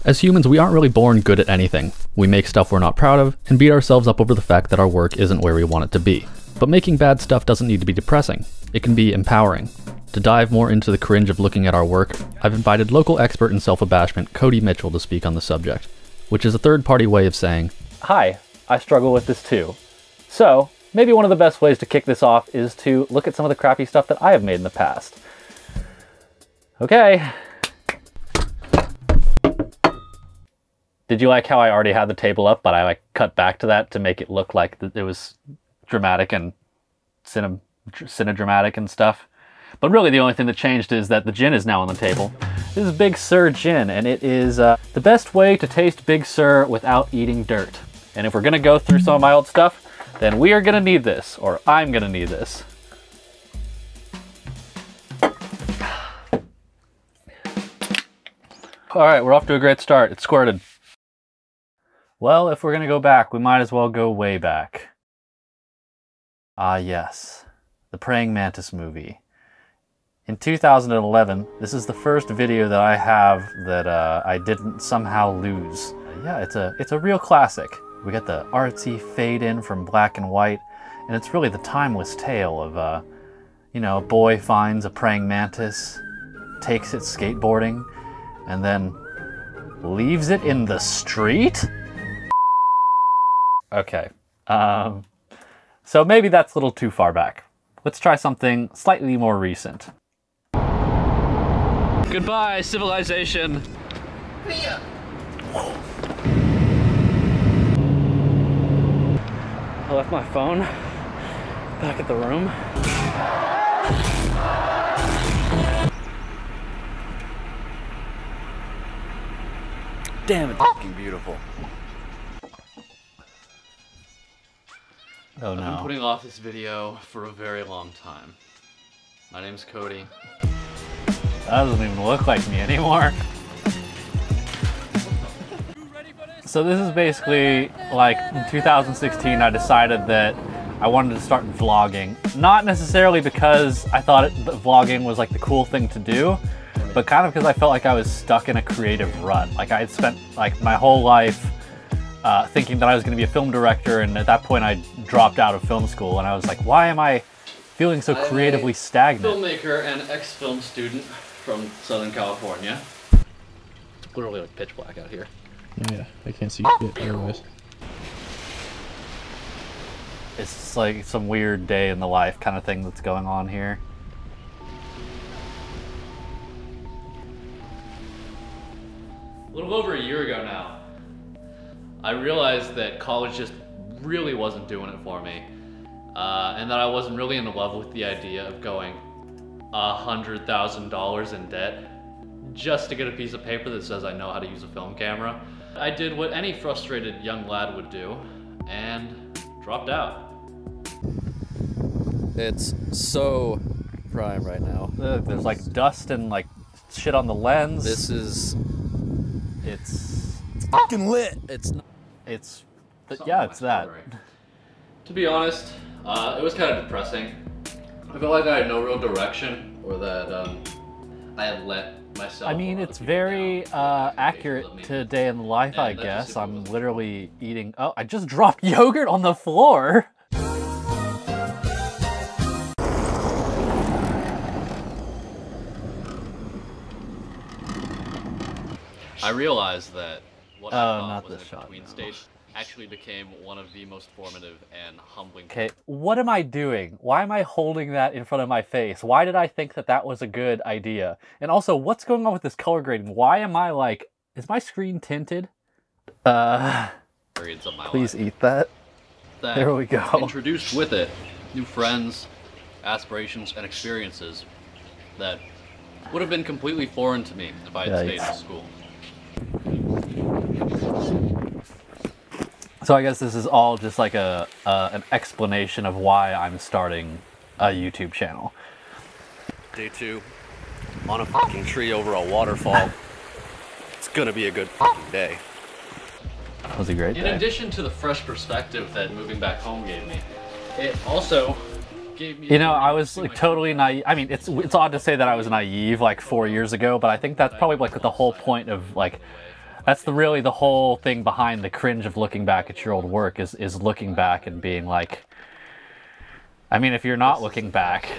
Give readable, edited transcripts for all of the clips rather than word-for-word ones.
As humans, we aren't really born good at anything. We make stuff we're not proud of, and beat ourselves up over the fact that our work isn't where we want it to be. But making bad stuff doesn't need to be depressing. It can be empowering. To dive more into the cringe of looking at our work, I've invited local expert in self-abashment Cody Mitchell to speak on the subject, which is a third-party way of saying, "Hi, I struggle with this too." So, maybe one of the best ways to kick this off is to look at some of the crappy stuff that I have made in the past. Okay. Did you like how I already had the table up, but I like cut back to that to make it look like it was dramatic and cinedramatic and stuff? But really the only thing that changed is that the gin is now on the table. This is Big Sur gin, and it is the best way to taste Big Sur without eating dirt. And if we're gonna go through some of my old stuff, then we are gonna need this, or I'm gonna need this. All right, we're off to a great start. It's squirted. Well, if we're gonna go back, we might as well go way back. Ah yes, the Praying Mantis movie. In 2011, this is the first video that I have that I didn't somehow lose. Yeah, it's a real classic. We got the artsy fade in from black and white, and it's really the timeless tale of, you know, a boy finds a praying mantis, takes it skateboarding, and then leaves it in the street? Okay, so maybe that's a little too far back. Let's try something slightly more recent. Goodbye, civilization. Yeah. I left my phone back at the room. Damn, it's fucking beautiful. Oh no. I've been putting off this video for a very long time. My name's Cody. That doesn't even look like me anymore. So this is basically like in 2016 I decided that I wanted to start vlogging. Not necessarily because I thought vlogging was like the cool thing to do, but kind of because I felt like I was stuck in a creative rut. Like I had spent like my whole life thinking that I was going to be a film director, and at that point I dropped out of film school, and I was like, why am I feeling so creatively stagnant? Filmmaker and ex-film student from Southern California. It's literally like pitch black out here. Yeah, I can't see shit otherwise. It's just like some weird day in the life kind of thing that's going on here. A little over a year ago now, I realized that college just really wasn't doing it for me. And that I wasn't really in love with the idea of going $100,000 in debt just to get a piece of paper that says I know how to use a film camera. I did what any frustrated young lad would do and dropped out. It's so prime right now. There's like dust and like shit on the lens. This is... It's fucking lit. It's yeah, it's that. To be honest, it was kind of depressing. I felt like I had no real direction, or that I had let myself... I mean, it's very accurate to day in the life, I guess. I'm literally eating... Oh, I just dropped yogurt on the floor! I realized that what I thought was a between stage actually became one of the most formative and humbling... Okay, what am I doing? Why am I holding that in front of my face? Why did I think that that was a good idea? And also, what's going on with this color grading? Why am I like... Is my screen tinted? Please eat that. There we go. Introduced with it new friends, aspirations, and experiences that would have been completely foreign to me if I had stayed in school. So I guess this is all just like an explanation of why I'm starting a YouTube channel. Day 2, on a fucking tree over a waterfall. It's gonna be a good fucking day. That was a great day. In addition to the fresh perspective that moving back home gave me, it also gave me... You know, I was like totally naive. I mean, it's odd to say that I was naive like 4 years ago, but I think that's probably like the whole point of like That's really the whole thing behind the cringe of looking back at your old work is looking back and being like, I mean, if you're not looking back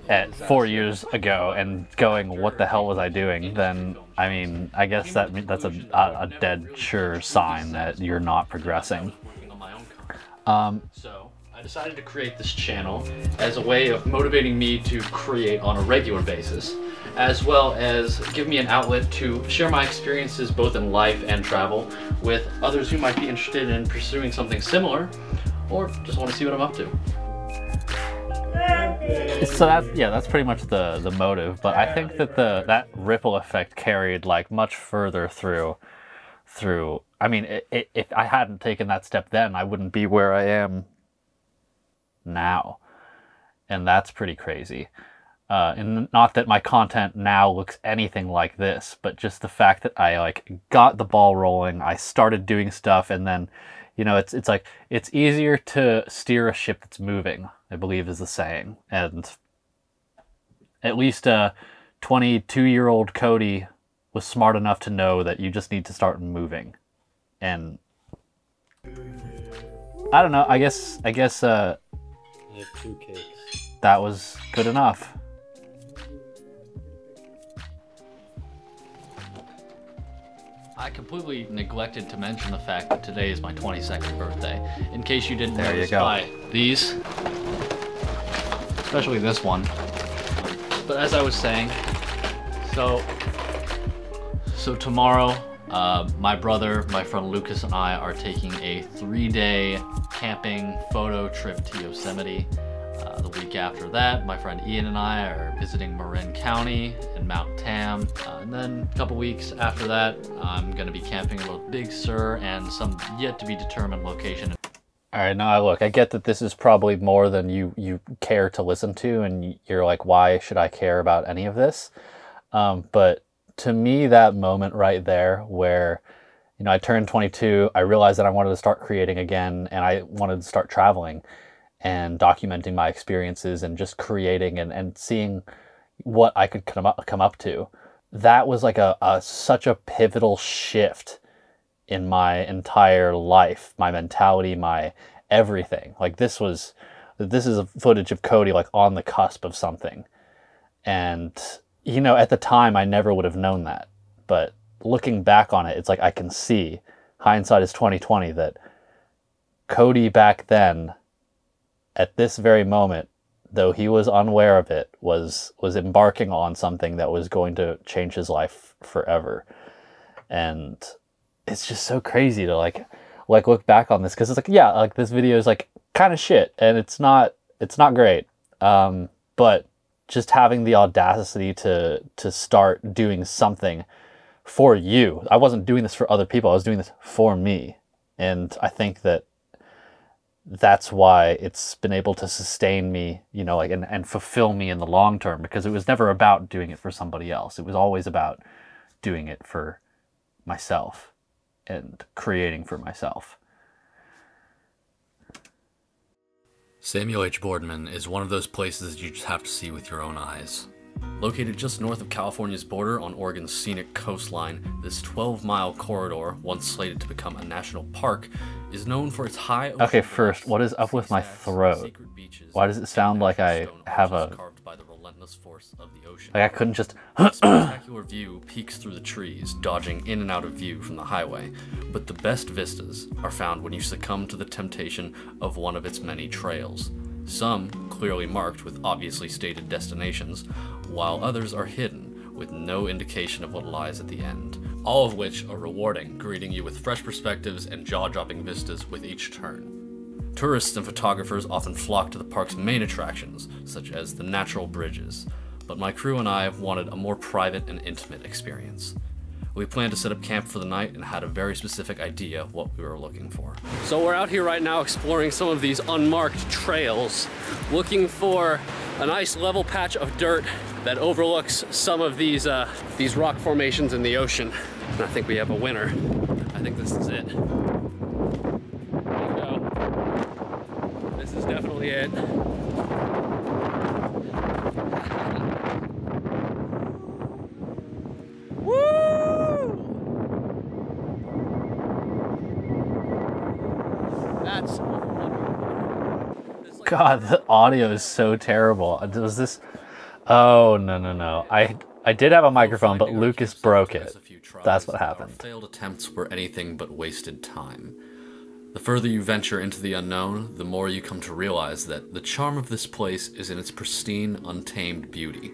at 4 years ago and going, what the hell was I doing? Then, I mean, I guess that's a dead sure sign that you're not progressing. So I decided to create this channel as a way of motivating me to create on a regular basis, as well as give me an outlet to share my experiences both in life and travel with others who might be interested in pursuing something similar or just want to see what I'm up to. So that's pretty much the motive, but I think that that ripple effect carried like much further through. I mean, if I hadn't taken that step then, I wouldn't be where I am now, and that's pretty crazy. And not that my content now looks anything like this, but just the fact that I like got the ball rolling, I started doing stuff, and then, you know, it's like it's easier to steer a ship that's moving, I believe is the saying. And at least 22-year-old Cody was smart enough to know that you just need to start moving. And I don't know, I guess I have 2 cakes. That was good enough. I completely neglected to mention the fact that today is my 22nd birthday. In case you didn't notice by these, especially this one. But as I was saying, so tomorrow, my brother, my friend Lucas, and I are taking a 3-day camping photo trip to Yosemite. The week after that, my friend Ian and I are visiting Marin County and Mount Tam. And then a couple weeks after that, I'm going to be camping in both Big Sur and some yet to be determined location. All right, now look, I get that this is probably more than you care to listen to, and you're like, why should I care about any of this? But to me, that moment right there where, you know, I turned 22, I realized that I wanted to start creating again, and I wanted to start traveling and documenting my experiences and just creating and seeing what I could come up to. That was like such a pivotal shift in my entire life, my mentality, my everything. Like this is a footage of Cody like on the cusp of something. And, you know, at the time I never would have known that. But looking back on it, it's like I can see, hindsight is 20/20, that Cody back then, at this very moment, though he was unaware of it, was embarking on something that was going to change his life forever. And it's just so crazy to like look back on this, because it's like, yeah, like this video is like kind of shit and it's not great. But just having the audacity to start doing something for you. I wasn't doing this for other people, I was doing this for me. And I think that's why it's been able to sustain me, you know, like and fulfill me in the long term, because it was never about doing it for somebody else. It was always about doing it for myself and creating for myself. Samuel H. Boardman is one of those places you just have to see with your own eyes. Located just north of California's border on Oregon's scenic coastline, this 12-mile corridor, once slated to become a national park, is known for its high... Okay, first, what is up with my throat? Why does it sound like I have a... Like I couldn't just... A spectacular view peeks through the trees, dodging in and out of view from the highway, but the best vistas are found when you succumb to the temptation of one of its many trails. Some clearly marked with obviously stated destinations, while others are hidden with no indication of what lies at the end. All of which are rewarding, greeting you with fresh perspectives and jaw-dropping vistas with each turn. Tourists and photographers often flock to the park's main attractions, such as the natural bridges, but my crew and I wanted a more private and intimate experience. We planned to set up camp for the night and had a very specific idea of what we were looking for. So we're out here right now exploring some of these unmarked trails, looking for a nice level patch of dirt that overlooks some of these rock formations in the ocean. And I think we have a winner. I think this is it. There you go. This is definitely it. God, the audio is so terrible. Was this... Oh, no. I did have a microphone, but Lucas broke it. That's what happened. Failed attempts were anything but wasted time. The further you venture into the unknown, the more you come to realize that the charm of this place is in its pristine, untamed beauty.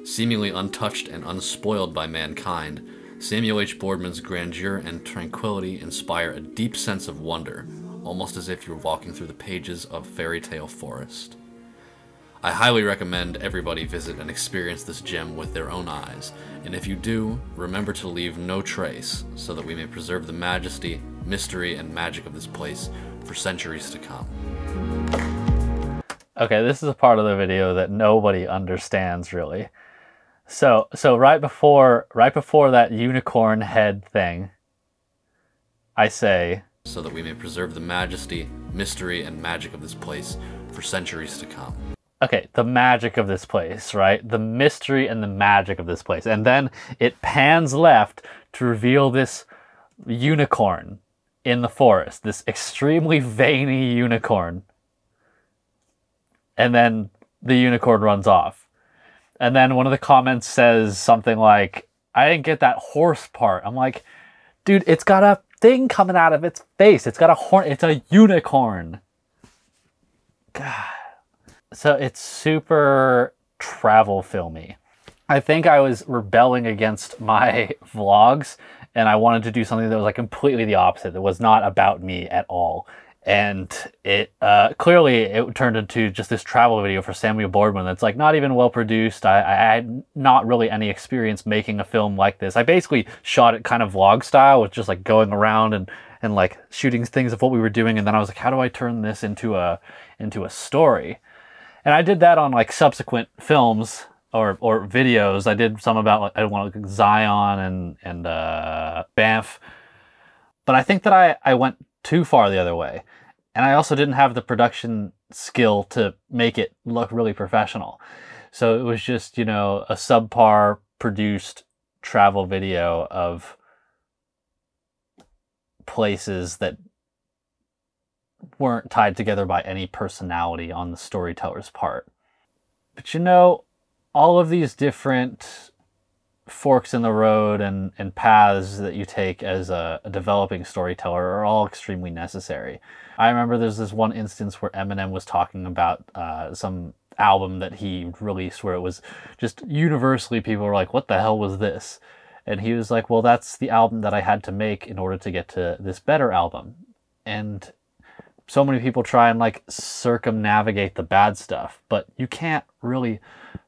Seemingly untouched and unspoiled by mankind, Samuel H. Boardman's grandeur and tranquility inspire a deep sense of wonder, almost as if you're walking through the pages of fairy tale forest. I highly recommend everybody visit and experience this gem with their own eyes, and if you do, remember to leave no trace so that we may preserve the majesty, mystery, and magic of this place for centuries to come. Okay, this is a part of the video that nobody understands really. So right before that unicorn head thing, I say, so that we may preserve the majesty, mystery, and magic of this place for centuries to come. Okay, the magic of this place, right? The mystery and the magic of this place. And then it pans left to reveal this unicorn in the forest, this extremely veiny unicorn. And then the unicorn runs off. And then one of the comments says something like, I didn't get that horse part. I'm like, dude, it's got a thing coming out of its face. It's got a horn. It's a unicorn. God. So it's super travel filmy. I think I was rebelling against my vlogs and I wanted to do something that was like completely the opposite. That was not about me at all. And it clearly it turned into just this travel video for Samuel Boardman that's like not even well produced. I had not really any experience making a film like this. I basically shot it kind of vlog style with just like going around and like shooting things of what we were doing. And then I was like, how do I turn this into a stury? And I did that on like subsequent films or videos. I did some about like, I want to like Zion and Banff. But I think that I went too far the other way. And I also didn't have the production skill to make it look really professional. So it was just, you know, a subpar produced travel video of places that weren't tied together by any personality on the storyteller's part. But you know, all of these different forks in the road and paths that you take as a developing storyteller are all extremely necessary. I remember there's this one instance where Eminem was talking about some album that he released where it was just universally people were like, what the hell was this? And he was like, well, that's the album that I had to make in order to get to this better album. And so many people try and like circumnavigate the bad stuff, but you can't really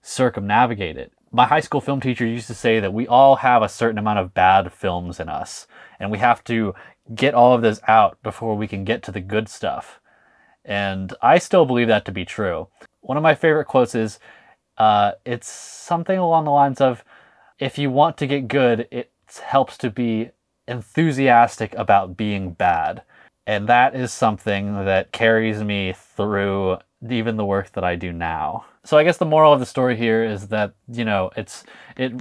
circumnavigate it. My high school film teacher used to say that we all have a certain amount of bad films in us, and we have to get all of this out before we can get to the good stuff. And I still believe that to be true. One of my favorite quotes is, it's something along the lines of, if you want to get good, it helps to be enthusiastic about being bad. And that is something that carries me through even the work that I do now. So I guess the moral of the story here is that, you know, it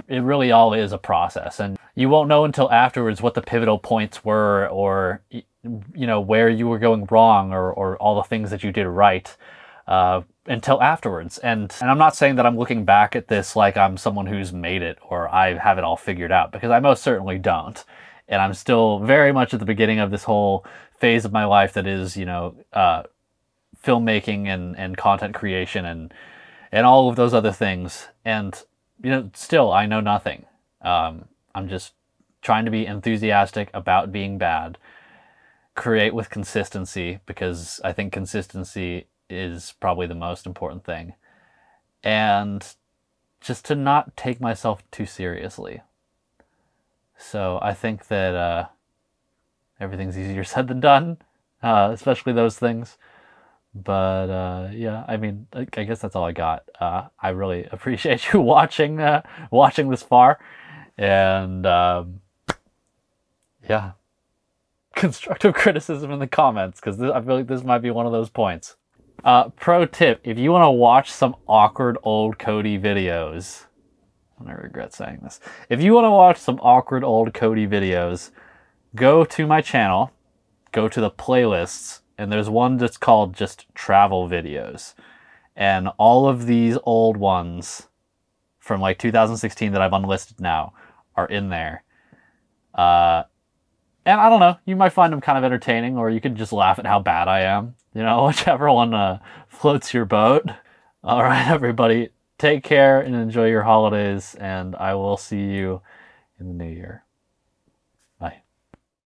really all is a process, and you won't know until afterwards what the pivotal points were, or, you know, where you were going wrong, or all the things that you did right, until afterwards. And I'm not saying that I'm looking back at this like I'm someone who's made it or I have it all figured out, because I most certainly don't. And I'm still very much at the beginning of this whole phase of my life that is, you know, filmmaking and content creation and all of those other things. And, you know, still, I know nothing. I'm just trying to be enthusiastic about being bad, create with consistency, because I think consistency is probably the most important thing. And just to not take myself too seriously. So I think that everything's easier said than done, especially those things. But yeah, I mean, I guess that's all I got. I really appreciate you watching this far, and yeah, constructive criticism in the comments, because I feel like this might be one of those points. Pro tip: if you want to watch some awkward old Cody videos, I regret saying this. If you want to watch some awkward old Cody videos, go to my channel, go to the playlists, and there's one that's called just travel videos. And all of these old ones from like 2016 that I've unlisted now are in there. And I don't know, you might find them kind of entertaining, or you could just laugh at how bad I am. You know, whichever one floats your boat. All right, everybody, take care and enjoy your holidays, and I will see you in the new year.